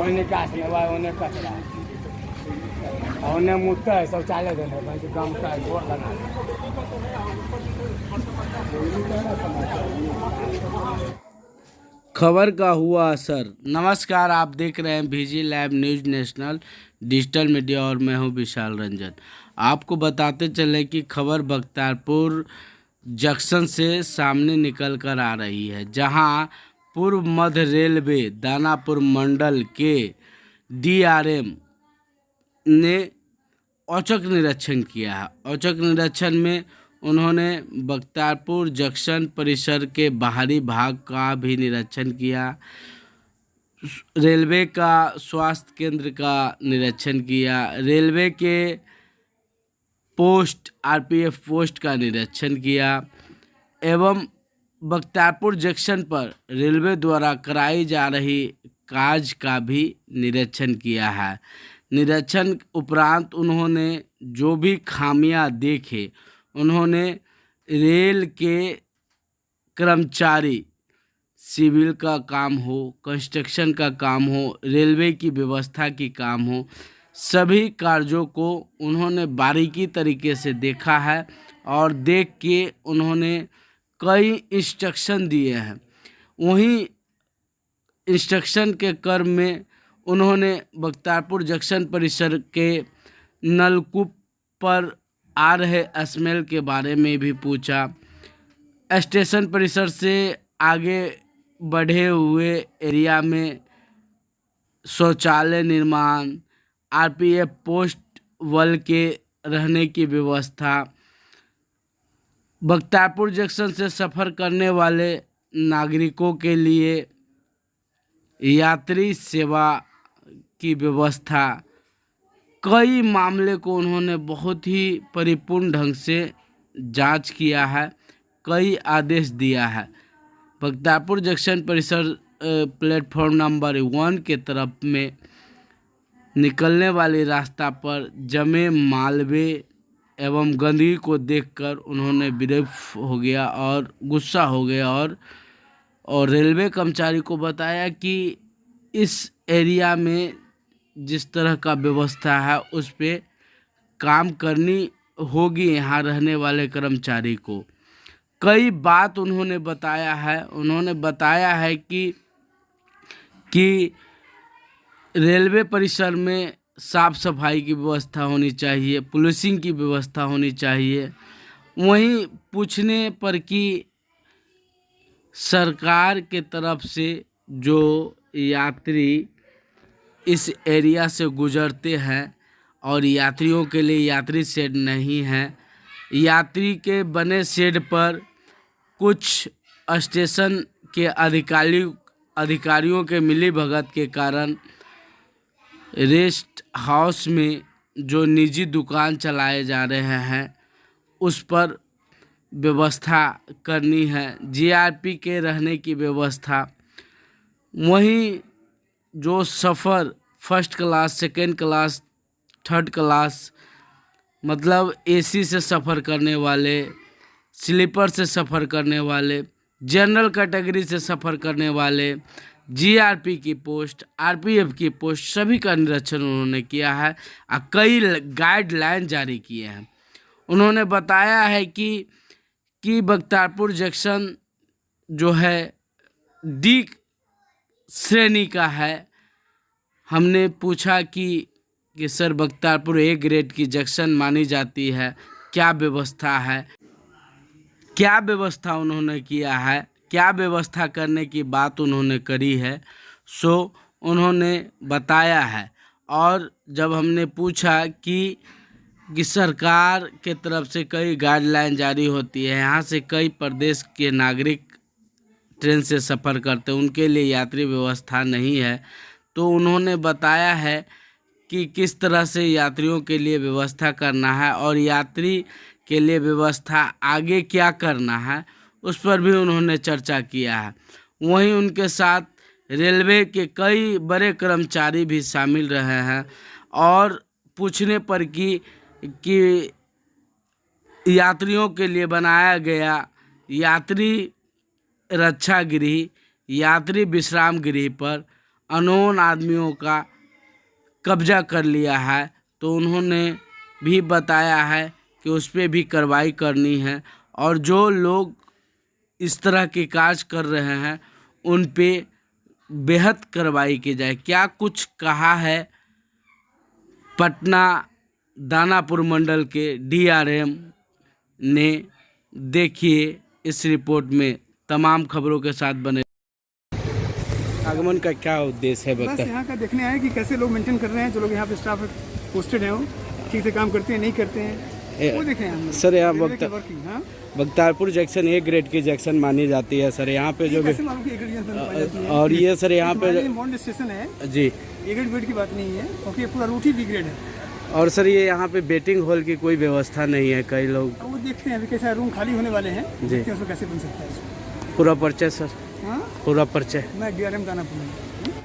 कोई निकास नहीं हुआ, उन्हें कचरा और उन्हें मुद्दा है शौचालय देने भाई गाँव का गोर बना। खबर का हुआ असर। नमस्कार, आप देख रहे हैं VG lab news national digital media और मैं हूं विशाल रंजन। आपको बताते चले कि खबर बख्तियारपुर जंक्शन से सामने निकल कर आ रही है, जहां पूर्व मध्य रेलवे दानापुर मंडल के DRM ने औचक निरीक्षण किया है। औचक निरीक्षण में उन्होंने बख्तियारपुर जंक्शन परिसर के बाहरी भाग का भी निरीक्षण किया, रेलवे का स्वास्थ्य केंद्र का निरीक्षण किया, रेलवे के पोस्ट RPF पोस्ट का निरीक्षण किया एवं बख्तियारपुर जंक्शन पर रेलवे द्वारा कराई जा रही काज का भी निरीक्षण किया है। निरीक्षण उपरांत उन्होंने जो भी खामियां देखे, उन्होंने रेल के कर्मचारी, सिविल का काम हो, कंस्ट्रक्शन का काम हो, रेलवे की व्यवस्था की काम हो, सभी कार्यों को उन्होंने बारीकी तरीके से देखा है और देख के उन्होंने कई इंस्ट्रक्शन दिए हैं। वहीं इंस्ट्रक्शन के क्रम में उन्होंने बख्तियारपुर जंक्शन परिसर के नलकूप पर आ रहे स्मेल के बारे में भी पूछा। स्टेशन परिसर से आगे बढ़े हुए एरिया में शौचालय निर्माण, RPF पोस्ट वल के रहने की व्यवस्था, बख्तियारपुर जंक्शन से सफ़र करने वाले नागरिकों के लिए यात्री सेवा की व्यवस्था, कई मामले को उन्होंने बहुत ही परिपूर्ण ढंग से जांच किया है, कई आदेश दिया है। बख्तियारपुर जंक्शन परिसर प्लेटफॉर्म नंबर 1 के तरफ में निकलने वाली रास्ता पर जमे मालवे एवं गंदगी को देखकर उन्होंने विरक्त हो गया और गुस्सा हो गया और रेलवे कर्मचारी को बताया कि इस एरिया में जिस तरह का व्यवस्था है उस पे काम करनी होगी यहाँ रहने वाले कर्मचारी को। कई बात उन्होंने बताया है। उन्होंने बताया है कि रेलवे परिसर में साफ़ सफाई की व्यवस्था होनी चाहिए, पुलिसिंग की व्यवस्था होनी चाहिए। वहीं पूछने पर कि सरकार के तरफ से जो यात्री इस एरिया से गुजरते हैं और यात्रियों के लिए यात्री शेड नहीं है, यात्री के बने शेड पर कुछ स्टेशन के अधिकारियों के मिलीभगत के कारण रेस्ट हाउस में जो निजी दुकान चलाए जा रहे हैं उस पर व्यवस्था करनी है, GRP के रहने की व्यवस्था। वहीं जो सफ़र first class, second class, third class मतलब AC से सफ़र करने वाले, स्लीपर से सफ़र करने वाले, जनरल कैटेगरी से सफ़र करने वाले, GRP की पोस्ट, RPF की पोस्ट, सभी का निरीक्षण उन्होंने किया है और कई गाइडलाइन जारी किए हैं। उन्होंने बताया है कि बख्तियारपुर जंक्शन जो है D श्रेणी का है। हमने पूछा कि सर बख्तियारपुर A ग्रेड की जंक्शन मानी जाती है, क्या व्यवस्था है, क्या व्यवस्था उन्होंने किया है, क्या व्यवस्था करने की बात उन्होंने करी है, सो उन्होंने बताया है। और जब हमने पूछा कि सरकार के तरफ से कई गाइडलाइन जारी होती है, यहाँ से कई प्रदेश के नागरिक ट्रेन से सफ़र करते हैं, उनके लिए यात्री व्यवस्था नहीं है, तो उन्होंने बताया है कि किस तरह से यात्रियों के लिए व्यवस्था करना है और यात्री के लिए व्यवस्था आगे क्या करना है, उस पर भी उन्होंने चर्चा किया है। वहीं उनके साथ रेलवे के कई बड़े कर्मचारी भी शामिल रहे हैं और पूछने पर कि यात्रियों के लिए बनाया गया यात्री रक्षा गृह, यात्री विश्राम गृह पर अननोन आदमियों का कब्जा कर लिया है, तो उन्होंने भी बताया है कि उस पर भी कार्रवाई करनी है और जो लोग इस तरह के कार्य कर रहे हैं उन पे बेहद कार्रवाई की जाए। क्या कुछ कहा है पटना दानापुर मंडल के डीआरएम ने, देखिए इस रिपोर्ट में। तमाम खबरों के साथ बने। आगमन का क्या उद्देश्य है बस बता? यहाँ का देखने आए कि कैसे लोग मेंटेन कर रहे हैं, जो लोग यहाँ पे स्टाफ पोस्टेड हैं वो ठीक से काम करते हैं नहीं करते हैं, वो देख रहे हैं हम लोग। सर यहाँ वर्किंग, हाँ बख्तियारपुर जंक्शन ए ग्रेड की जंक्शन मानी जाती है सर, यहाँ पे जो कैसे मालूम कि ingredients में पाई जाती है? और ये सर यहाँ पे बॉन्ड स्टेशन है, जी, ए ग्रेड वेट की बात नहीं है, क्योंकि ये पूरा रूट ही बी ग्रेड है। और सर ये यहाँ पे बेटिंग हॉल की कोई व्यवस्था नहीं है। कई लोग अब वो देखते हैं अभी कैसा रूम खाली होने वाले हैं, जी। देखते हैं उसमें कैसे बन सकता है। पूरा परिचय सर, हाँ पूरा परिचय। मैं डीआरएम दानापुर में।